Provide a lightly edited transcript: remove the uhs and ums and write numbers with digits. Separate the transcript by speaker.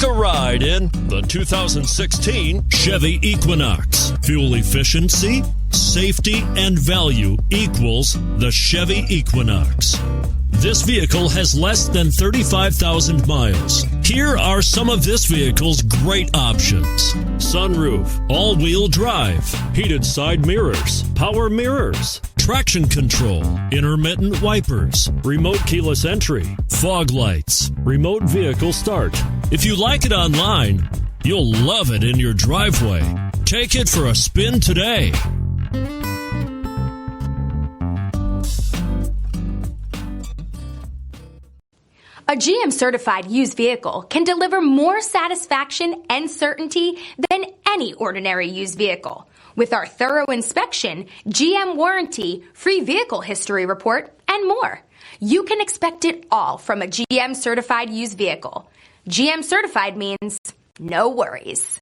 Speaker 1: a ride in the 2016 Chevy Equinox. Fuel efficiency, safety, and value equals the Chevy Equinox. This vehicle has less than 35,000 miles. Here are some of this vehicle's great options: sunroof, all-wheel drive, heated side mirrors, power mirrors, traction control, intermittent wipers, remote keyless entry, fog lights, remote vehicle start. If you like it online, you'll love it in your driveway. Take it for a spin today.
Speaker 2: A GM-certified used vehicle can deliver more satisfaction and certainty than any ordinary used vehicle. With our thorough inspection, GM warranty, free vehicle history report, and more. You can expect it all from a GM-certified used vehicle. GM-certified means no worries.